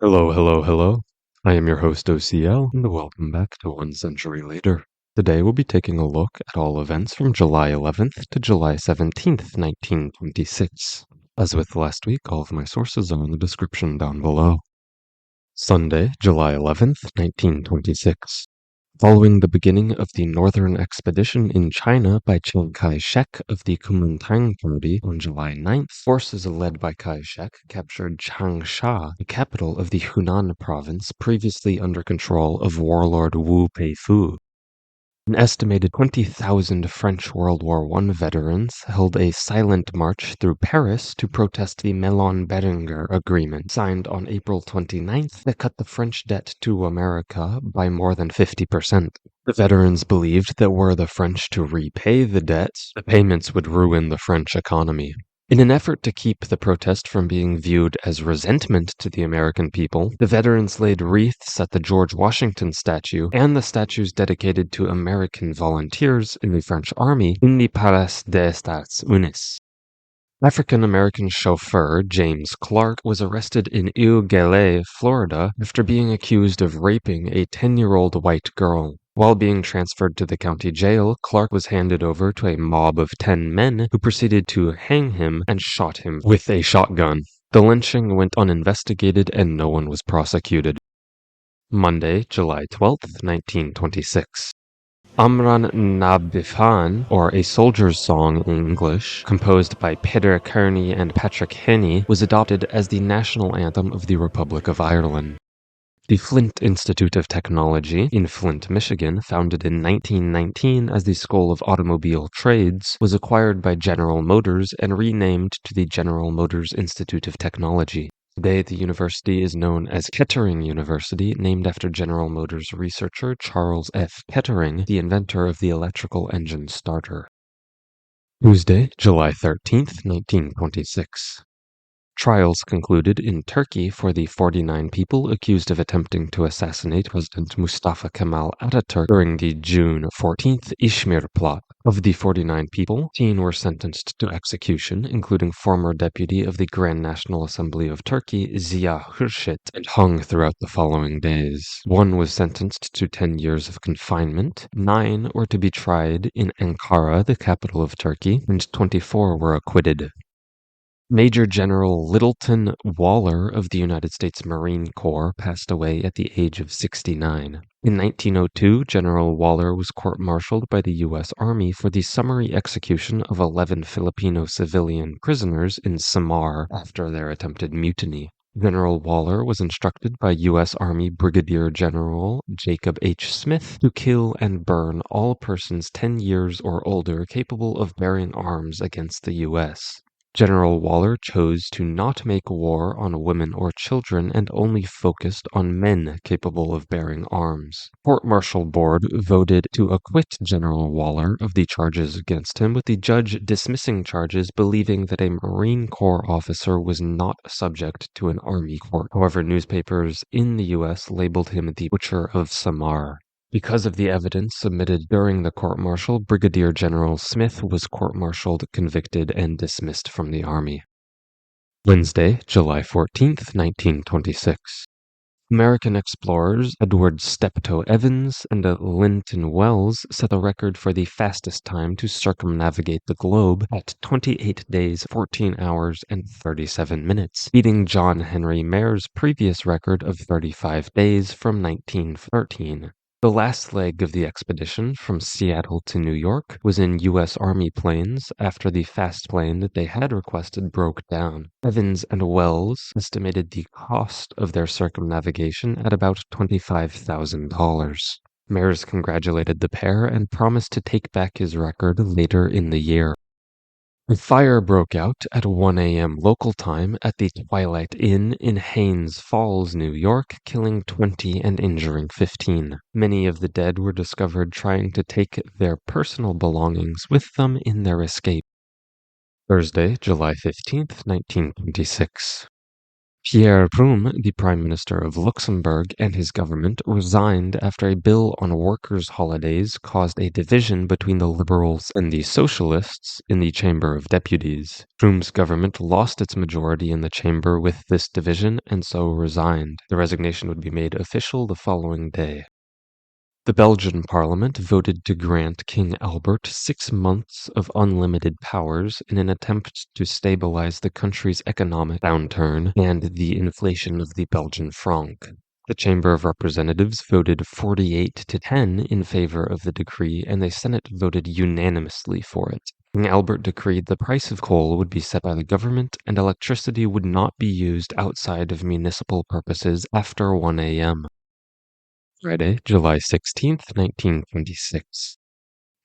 Hello, hello, hello. I am your host OCL, and welcome back to One Century Later. Today we'll be taking a look at all events from July 11th to July 17th, 1926. As with last week, all of my sources are in the description down below. Sunday, July 11th, 1926. Following the beginning of the Northern Expedition in China by Chiang Kai-shek of the Kuomintang Party on July 9th, forces led by Kai-shek captured Changsha, the capital of the Hunan province previously under control of warlord Wu Peifu. An estimated 20,000 French World War I veterans held a silent march through Paris to protest the Mellon-Berenger Agreement, signed on April 29th, that cut the French debt to America by more than 50%. The veterans believed that were the French to repay the debt, the payments would ruin the French economy. In an effort to keep the protest from being viewed as resentment to the American people, the veterans laid wreaths at the George Washington statue and the statues dedicated to American volunteers in the French army in the Place des States Unis. African-American chauffeur James Clark was arrested in Eau-Galais, Florida, after being accused of raping a 10-year-old white girl. While being transferred to the county jail, Clark was handed over to a mob of 10 men who proceeded to hang him and shot him with a shotgun. The lynching went uninvestigated and no one was prosecuted. Monday, July 12th, 1926. Amran na Bifan, or A Soldier's Song in English, composed by Peter Kearney and Patrick Henny, was adopted as the national anthem of the Republic of Ireland. The Flint Institute of Technology in Flint, Michigan, founded in 1919 as the School of Automobile Trades, was acquired by General Motors and renamed to the General Motors Institute of Technology. Today, the university is known as Kettering University, named after General Motors researcher Charles F. Kettering, the inventor of the electrical engine starter. Tuesday, July 13th, 1926. Trials concluded in Turkey for the 49 people accused of attempting to assassinate President Mustafa Kemal Ataturk during the June 14th Izmir plot. Of the 49 people, 10 were sentenced to execution, including former deputy of the Grand National Assembly of Turkey, Ziya Hurshit, and hung throughout the following days. 1 was sentenced to 10 years of confinement, 9 were to be tried in Ankara, the capital of Turkey, and 24 were acquitted. Major General Littleton Waller of the United States Marine Corps passed away at the age of 69. In 1902, General Waller was court-martialed by the U.S. Army for the summary execution of 11 Filipino civilian prisoners in Samar after their attempted mutiny. General Waller was instructed by U.S. Army Brigadier General Jacob H. Smith to kill and burn all persons 10 years or older capable of bearing arms against the U.S. General Waller chose to not make war on women or children and only focused on men capable of bearing arms. Court-martial board voted to acquit General Waller of the charges against him, with the judge dismissing charges believing that a Marine Corps officer was not subject to an Army court. However, newspapers in the U.S. labeled him the Butcher of Samar. Because of the evidence submitted during the court-martial, Brigadier General Smith was court-martialed, convicted, and dismissed from the Army. Wednesday, July 14th, 1926. American explorers Edward Steptoe Evans and Linton Wells set the record for the fastest time to circumnavigate the globe at 28 days, 14 hours, and 37 minutes, beating John Henry Mayer's previous record of 35 days from 1913. The last leg of the expedition, from Seattle to New York, was in U.S. Army planes after the fast plane that they had requested broke down. Evans and Wells estimated the cost of their circumnavigation at about $25,000. Mears congratulated the pair and promised to take back his record later in the year. A fire broke out at 1 a.m. local time at the Twilight Inn in Haines Falls, New York, killing 20 and injuring 15. Many of the dead were discovered trying to take their personal belongings with them in their escape. Thursday, July 15th, 1926. Pierre Prüm, the Prime Minister of Luxembourg, and his government resigned after a bill on workers' holidays caused a division between the Liberals and the Socialists in the Chamber of Deputies. Prüm's government lost its majority in the chamber with this division and so resigned. The resignation would be made official the following day. The Belgian parliament voted to grant King Albert 6 months of unlimited powers in an attempt to stabilize the country's economic downturn and the inflation of the Belgian franc. The Chamber of Representatives voted 48 to 10 in favor of the decree, and the Senate voted unanimously for it. King Albert decreed the price of coal would be set by the government and electricity would not be used outside of municipal purposes after 1 a.m. Friday, July 16th, 1926.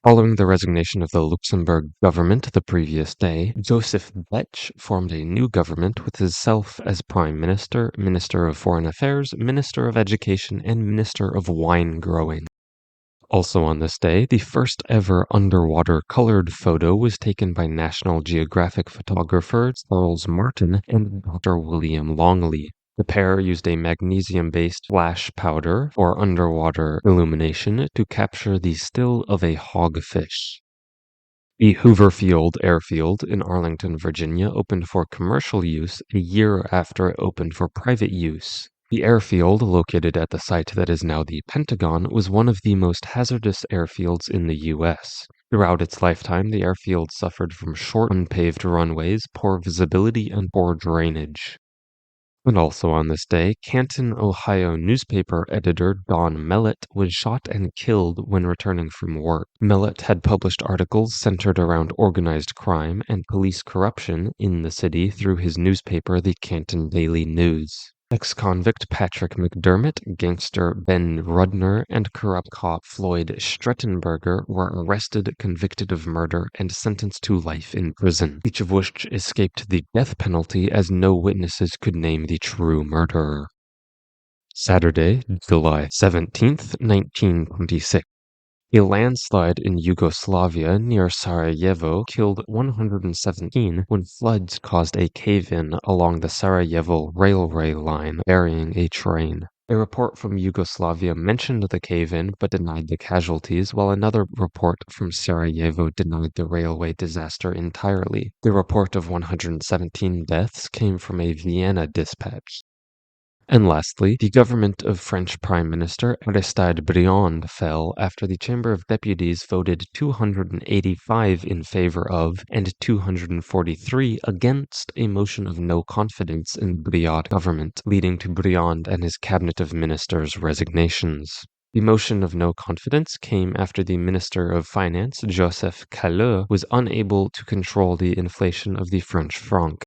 Following the resignation of the Luxembourg government the previous day, Joseph Betch formed a new government with himself as Prime Minister, Minister of Foreign Affairs, Minister of Education, and Minister of Wine Growing. Also on this day, the first ever underwater colored photo was taken by National Geographic photographer Charles Martin and Dr. William Longley. The pair used a magnesium-based flash powder for underwater illumination to capture the still of a hogfish. The Hoover Field Airfield in Arlington, Virginia opened for commercial use a year after it opened for private use. The airfield, located at the site that is now the Pentagon, was one of the most hazardous airfields in the U.S. Throughout its lifetime, the airfield suffered from short, unpaved runways, poor visibility, and poor drainage. And also on this day, Canton, Ohio newspaper editor Don Mellett was shot and killed when returning from work. Mellett had published articles centered around organized crime and police corruption in the city through his newspaper, the Canton Daily News. Ex-convict Patrick McDermott, gangster Ben Rudner, and corrupt cop Floyd Strettenberger were arrested, convicted of murder, and sentenced to life in prison, each of which escaped the death penalty as no witnesses could name the true murderer. Saturday, July 17th, 1926. A landslide in Yugoslavia near Sarajevo killed 117 when floods caused a cave-in along the Sarajevo railway line, burying a train. A report from Yugoslavia mentioned the cave-in but denied the casualties, while another report from Sarajevo denied the railway disaster entirely. The report of 117 deaths came from a Vienna dispatch. And lastly, the government of French Prime Minister Aristide Briand fell after the Chamber of Deputies voted 285 in favor of and 243 against a motion of no confidence in the Briand government, leading to Briand and his cabinet of ministers' resignations. The motion of no confidence came after the Minister of Finance, Joseph Calleux, was unable to control the inflation of the French franc.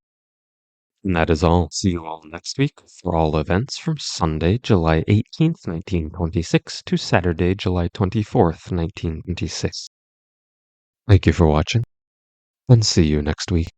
And that is all. See you all next week for all events from Sunday, July 18th, 1926 to Saturday, July 24th, 1926. Thank you for watching, and see you next week.